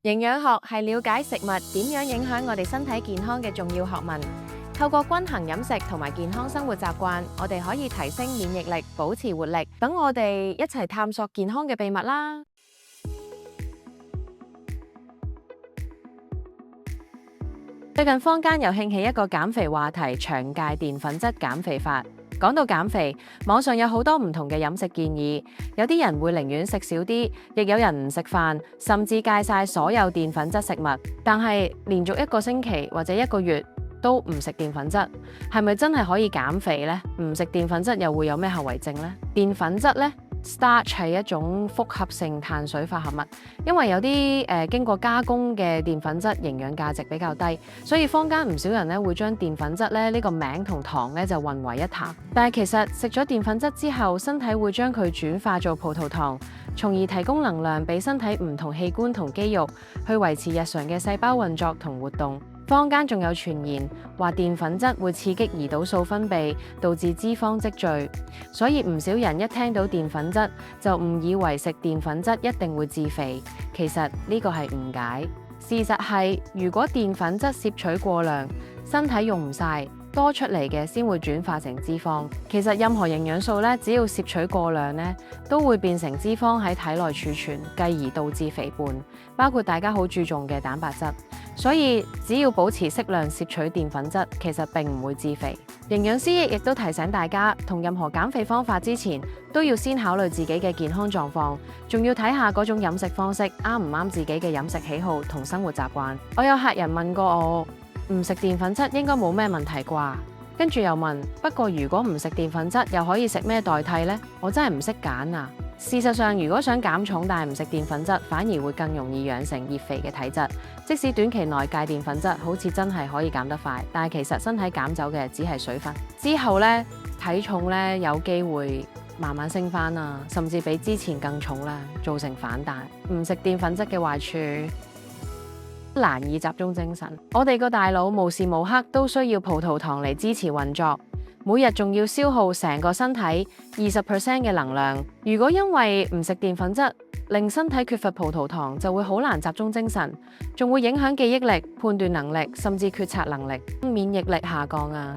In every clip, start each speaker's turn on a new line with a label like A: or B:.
A: 營養學係了解食物點樣影響我哋身體健康嘅重要學問。透過均衡飲食同埋健康生活習慣，我哋可以提升免疫力，保持活力。等我哋一齊探索健康嘅秘密啦！最近坊間又興起一個減肥話題——長戒澱粉質減肥法。講到減肥，網上有好多唔同嘅飲食建議，有啲人會寧願食少啲，亦有人唔食飯，甚至戒晒所有澱粉質食物。但係連續1個星期或者1個月都唔食澱粉質，係咪真係可以減肥呢？唔食澱粉質又會有咩後遺症呢？澱粉質呢 starch 係一種複合性碳水化合物，因為有啲經過加工嘅澱粉質營養價值比較低，所以坊間唔少人會將澱粉質呢個名同糖就混為一談。但係其實食咗澱粉質之後，身體會將佢轉化做葡萄糖，從而提供能量俾身體唔同器官同肌肉，去維持日常嘅細胞運作同活動。坊間仲有傳言話澱粉質會刺激胰島素分泌，導致脂肪積聚，所以唔少人一聽到澱粉質就誤以為食澱粉質一定會致肥。其實呢個係誤解。事實係，如果澱粉質攝取過量，身體用唔晒，多出嚟嘅先會轉化成脂肪。其實任何營養素只要攝取過量都會變成脂肪喺體內儲存，繼而導致肥胖。包括大家好注重嘅蛋白質。所以只要保持適量攝取澱粉質，其實並唔會致肥。營養師亦都提醒大家，同任何減肥方法之前，都要先考慮自己嘅健康狀況，仲要睇下嗰種飲食方式啱唔啱自己嘅飲食喜好同生活習慣。我有客人問過我，唔食澱粉質應該冇咩問題啩？跟住又問，不過如果唔食澱粉質，又可以食咩代替呢？我真係唔識揀啊！事實上，如果想減重但係唔食澱粉質，反而會更容易養成熱肥嘅體質。即使短期內戒澱粉質，好似真係可以減得快，但係其實身體減走嘅只係水分。之後體重有機會慢慢升返啊，甚至比之前更重啦，造成反彈。唔食澱粉質嘅壞處，難以集中精神。我哋個大腦無時無刻都需要葡萄糖嚟支持運作。每日仲要消耗成個身體20% 嘅能量。如果因為唔食澱粉質，令身體缺乏葡萄糖，就會好難集中精神，仲會影響記憶力、判斷能力，甚至決策能力、免疫力下降啊。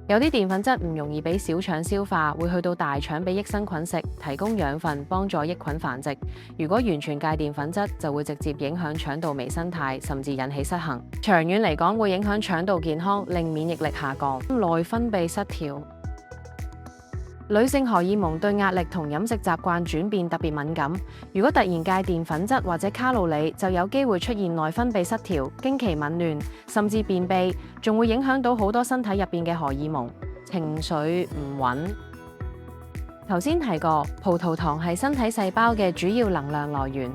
A: 有啲澱粉質唔容易俾小腸消化，會去到大腸俾益生菌食，提供養分，幫助益菌繁殖。如果完全戒澱粉質，就會直接影響腸道微生態，甚至引起失衡。長遠嚟講，會影響腸道健康，令免疫力下降，內分泌失調。女性荷爾蒙對壓力同飲食習慣轉變特別敏感，如果突然戒澱粉質或者卡路里，就有機會出現內分泌失調、經期紊亂，甚至便秘，仲會影響到好多身體入邊嘅荷爾蒙，情緒唔穩。頭先提過，葡萄糖係身體細胞嘅主要能量來源，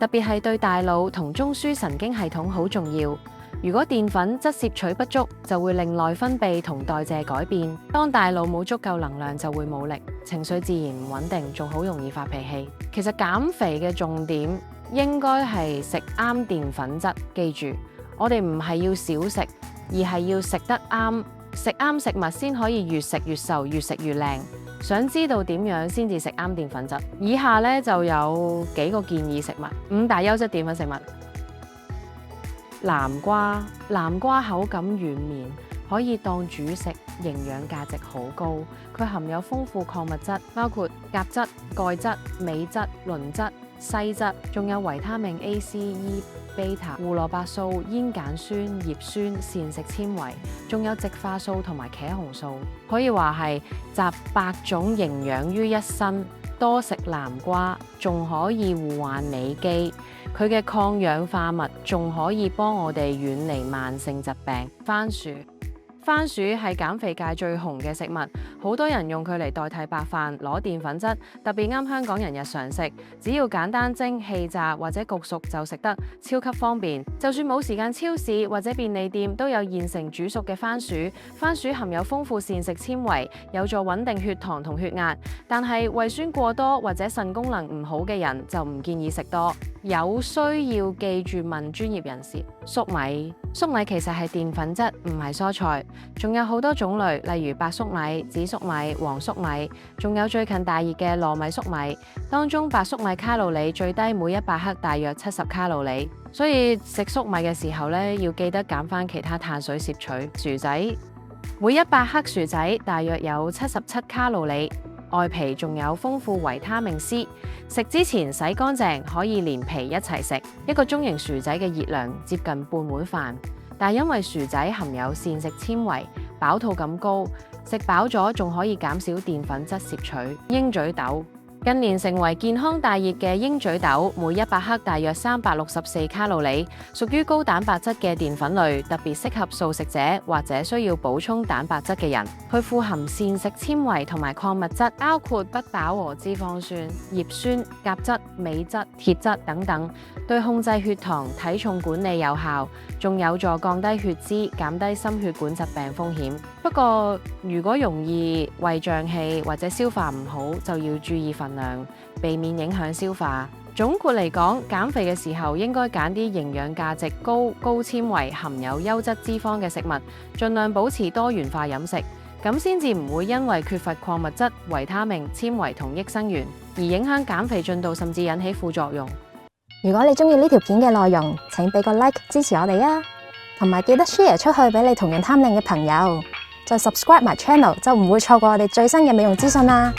A: 特別係對大腦同中樞神經系統好重要。如果澱粉質攝取不足，就會令內分泌同代謝改變。當大腦冇足夠能量，就會冇力，情緒自然唔穩定，仲好容易發脾氣。其實減肥嘅重點應該係食啱澱粉質。記住，我哋唔係要少食，而係要食得啱。食啱食物先可以越食越瘦，越食越靚。想知道點樣先至食啱澱粉質？以下就有幾個建議食物，5大優質澱粉食物。南瓜口感軟綿，可以當主食，營養價值好高。佢含有豐富礦物質，包括鉀質、鈣質、鎂質、磷質、硒質，仲有維他命 A、C、E、β、胡蘿蔔素、煙鹼酸、葉酸、膳食纖維，仲有植化素同埋茄紅素，可以話係集百種營養於一身。多食南瓜仲可以護患美肌，佢嘅抗氧化物仲可以幫我哋遠離慢性疾病。番薯係減肥界最紅嘅食物，好多人用佢嚟代替白飯攞澱粉質，特別啱香港人日常食，只要簡單蒸、氣炸或者焗熟就食得，超級方便。就算冇時間，超市或者便利店都有現成煮熟嘅番薯。番薯含有豐富膳食纖維，有助穩定血糖同血壓，但係胃酸過多或者腎功能唔好嘅人就唔建議食多。有需要記住問專業人士。粟米粟米其實係澱粉質，唔係蔬菜。仲有好多種類，例如白粟米、紫粟米、黃粟米，仲有最近大熱嘅糯米粟米。當中白粟米卡路里最低，每100克大約70卡路里。所以食粟米嘅時候咧，要記得減返其他碳水攝取。薯仔每100克薯仔大約有77卡路里，外皮仲有豐富維他命 C。食之前洗乾淨，可以連皮一齊食。一個中型薯仔嘅熱量接近半碗飯，但因為薯仔含有膳食纖維，飽肚感高，食飽咗仲可以減少澱粉質攝取。鷹嘴豆近年成為健康大熱嘅鷹嘴豆，每100克大約364卡路里，屬於高蛋白質嘅澱粉類，特別適合素食者或者需要補充蛋白質嘅人。佢富含膳食纖維同埋礦物質，包括不飽和脂肪酸、葉酸、鉀質、鎂質、鐵質等等，對控制血糖、體重管理有效，仲有助降低血脂、減低心血管疾病風險。不過，如果容易胃脹氣或者消化唔好，就要注意份量，避免影響消化。總括嚟講，減肥嘅時候應該揀啲營養價值高、高纖維、含有優質脂肪嘅食物，盡量保持多元化飲食，咁先至唔會因為缺乏礦物質、維他命、纖維同益生元而影響減肥進度，甚至引起副作用。
B: 如果你中意呢條片嘅內容，請俾個 like 支持我哋啊，同埋記得 share 出去俾你同樣貪靚嘅朋友，再 subscribe 埋 channel 就唔會錯過我哋最新嘅美容資訊啦。